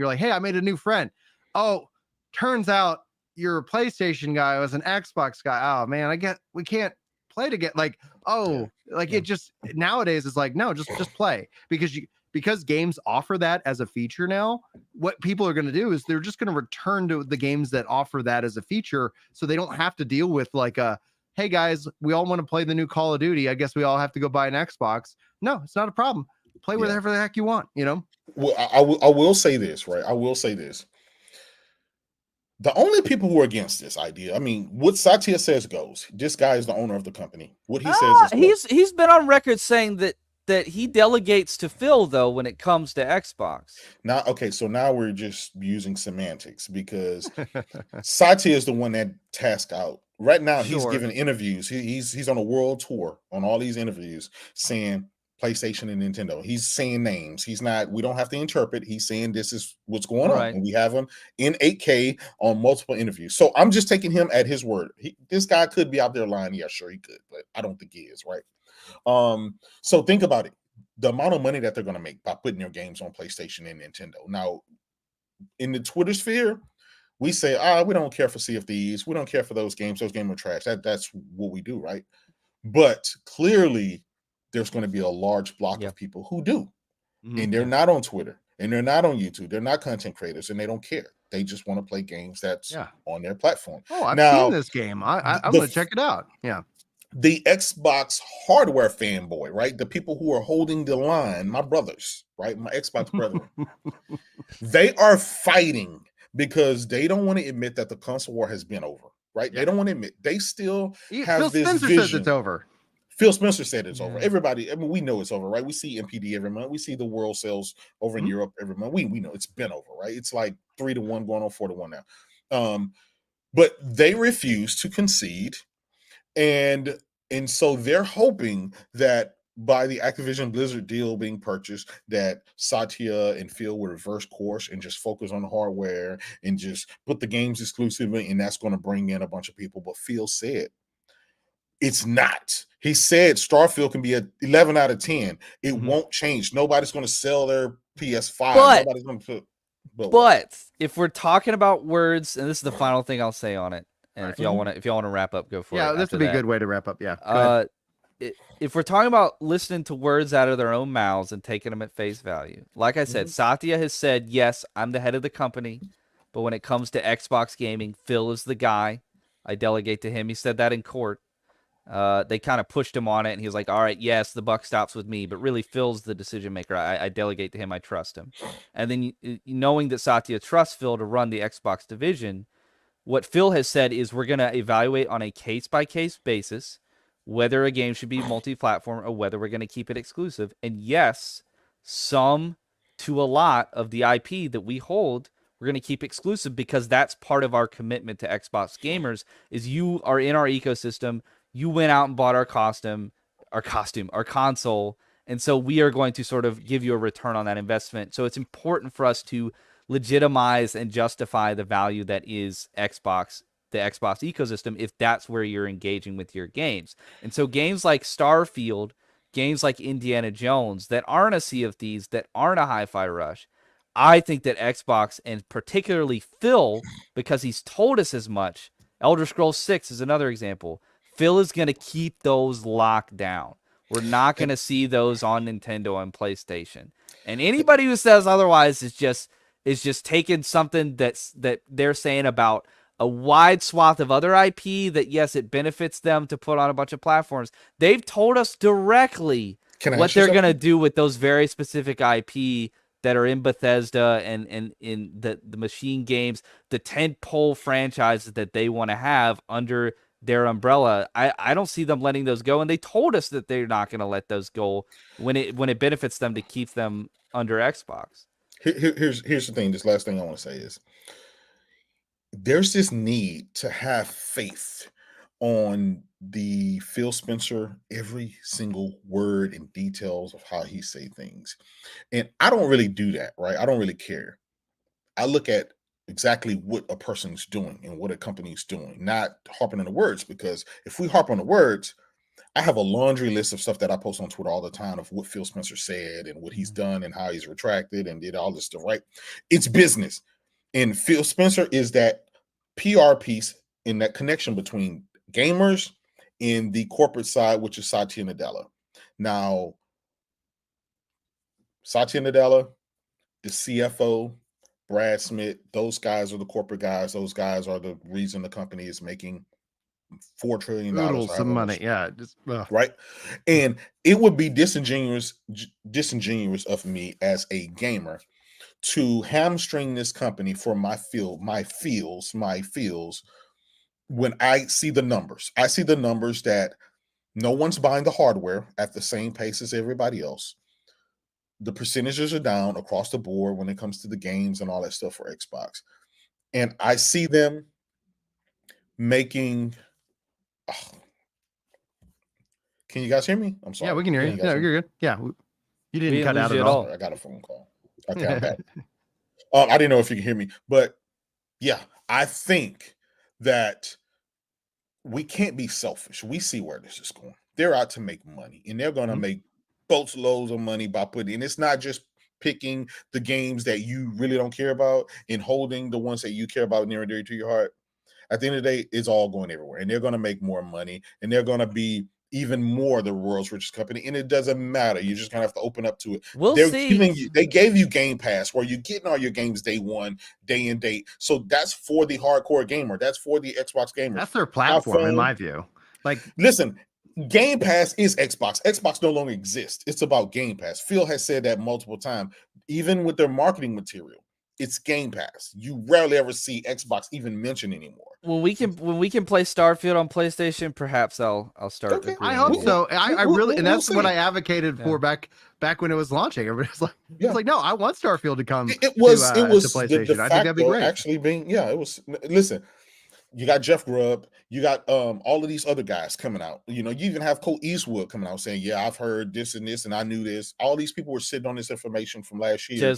You're like, hey, I made a new friend. Oh, turns out you're a PlayStation guy. I was an Xbox guy. Oh man, we can't play together. Like, Yeah. it just nowadays is like, no, just play because games offer that as a feature now. What people are going to do is they're just going to return to the games that offer that as a feature, so they don't have to deal with like hey guys, we all want to play the new Call of Duty. I guess we all have to go buy an Xbox. No, it's not a problem. Play whatever the heck you want, Well, I will say this, right? I will say this. The only people who are against this idea, I mean, what Satya says goes. This guy is the owner of the company. What he says is he's been on record saying that he delegates to Phil though when it comes to Xbox. So now we're just using semantics because Satya is the one that tasked out. Right now, he's giving interviews. He's on a world tour on all these interviews saying PlayStation and Nintendo. He's saying names. We don't have to interpret. He's saying this is what's going on. And we have him in 8K on multiple interviews. So I'm just taking him at his word. This guy could be out there lying. Yeah, sure he could, but I don't think he is, right? So think about it. The amount of money that they're going to make by putting your games on PlayStation and Nintendo. Now, in the Twitter sphere, we say, we don't care for Sea of Thieves. We don't care for those games. Those games are trash. That's what we do, right? But clearly, there's going to be a large block of people who do. And they're not on Twitter. And they're not on YouTube. They're not content creators. And they don't care. They just want to play games that's on their platform. Oh, I've seen this game. I'm going to check it out. Yeah. The Xbox hardware fanboy, right? The people who are holding the line, my brothers, right? My Xbox brethren. They are fighting because they don't want to admit that the console war has been over, right? They don't want to admit. They still have this Spencer vision. Says it's over. Phil Spencer said it's over. Everybody, I mean, we know it's over, right? We see MPD every month. We see the world sales over in Europe every month. We know it's been over, right? It's like 3-1 going on 4-1 now. But they refuse to concede. And so they're hoping that by the Activision Blizzard deal being purchased, that Satya and Phil will reverse course and just focus on the hardware and just put the games exclusively, and that's going to bring in a bunch of people. But Phil said it's not. He said Starfield can be a 11 out of 10. It won't change. Nobody's going to sell their PS5. Nobody's going to put. But if we're talking about words, and this is the final thing I'll say on it, and if y'all want to wrap up, go for it. Yeah, this would be a good way to wrap up. Yeah. If we're talking about listening to words out of their own mouths and taking them at face value, like I said, Satya has said, yes, I'm the head of the company, but when it comes to Xbox gaming, Phil is the guy. I delegate to him. He said that in court. They kind of pushed him on it, and he was like, all right, yes, the buck stops with me, but really Phil's the decision maker. I delegate to him. I trust him. And then knowing that Satya trusts Phil to run the Xbox division, what Phil has said is we're going to evaluate on a case-by-case basis whether a game should be multi-platform or whether we're going to keep it exclusive. And yes, some to a lot of the IP that we hold, we're going to keep exclusive because that's part of our commitment to Xbox gamers is you are in our ecosystem. You went out and bought our console. And so we are going to sort of give you a return on that investment. So it's important for us to legitimize and justify the value that is Xbox, the Xbox ecosystem, if that's where you're engaging with your games. And so games like Starfield, games like Indiana Jones that aren't a Sea of Thieves, that aren't a Hi-Fi Rush, I think that Xbox, and particularly Phil, because he's told us as much, Elder Scrolls 6 is another example, Phil is going to keep those locked down. We're not going to see those on Nintendo and PlayStation. And anybody who says otherwise is just taking something that they're saying about a wide swath of other IP that, yes, it benefits them to put on a bunch of platforms. They've told us directly what they're going to do with those very specific IP that are in Bethesda and in the machine games, the tentpole franchises that they want to have under their umbrella. I don't see them letting those go, and they told us that they're not going to let those go when it benefits them to keep them under Xbox. Here's the thing. This last thing I want to say is there's this need to have faith on the Phil Spencer, every single word and details of how he say things. And I don't really do that, right? I don't really care. I look at exactly what a person's doing and what a company's doing, not harping on the words, because if we harp on the words, I have a laundry list of stuff that I post on Twitter all the time of what Phil Spencer said and what he's done and how he's retracted and did all this stuff, right? It's business. And Phil Spencer is that PR piece in that connection between gamers and the corporate side, which is Satya Nadella. Now, Satya Nadella, the CFO, Brad Smith, those guys are the corporate guys. Those guys are the reason the company is making $4 trillion. Some money, yeah, just right. And it would be disingenuous of me as a gamer to hamstring this company for my feels when I see the numbers. I see the numbers that no one's buying the hardware at the same pace as everybody else. The percentages are down across the board when it comes to the games and all that stuff for Xbox. And I see them making. Can you guys hear me? I'm sorry. Yeah, we can hear you. No, you're good. Yeah, you didn't cut out at all. I got a phone call. Okay, I'm back. I didn't know if you can hear me, but yeah, I think that we can't be selfish. We see where this is going. They're out to make money, and they're going to make boatloads of money by putting. And it's not just picking the games that you really don't care about and holding the ones that you care about near and dear to your heart. At the end of the day, it's all going everywhere, and they're going to make more money, and they're going to be even more the world's richest company. And it doesn't matter. You just kind of have to open up to it. We'll see. They gave you Game Pass where you're getting all your games day one, day and date. So that's for the hardcore gamer. That's for the Xbox gamer. That's their platform, in my view. Like, listen, Game Pass is Xbox. Xbox no longer exists. It's about Game Pass. Phil has said that multiple times, even with their marketing material. It's Game Pass. You rarely ever see Xbox even mentioned anymore. When we can play Starfield on PlayStation, perhaps I'll start. Okay. I hope so. I really, and that's what I advocated for back when it was launching. Everybody's like, it's like, no, I want Starfield to come. It was to PlayStation. The I think that'd be great. Actually, it was. Listen, you got Jeff Grubb, you got all of these other guys coming out. You know, you even have Colt Eastwood coming out saying, "Yeah, I've heard this and this, and I knew this." All these people were sitting on this information from last year.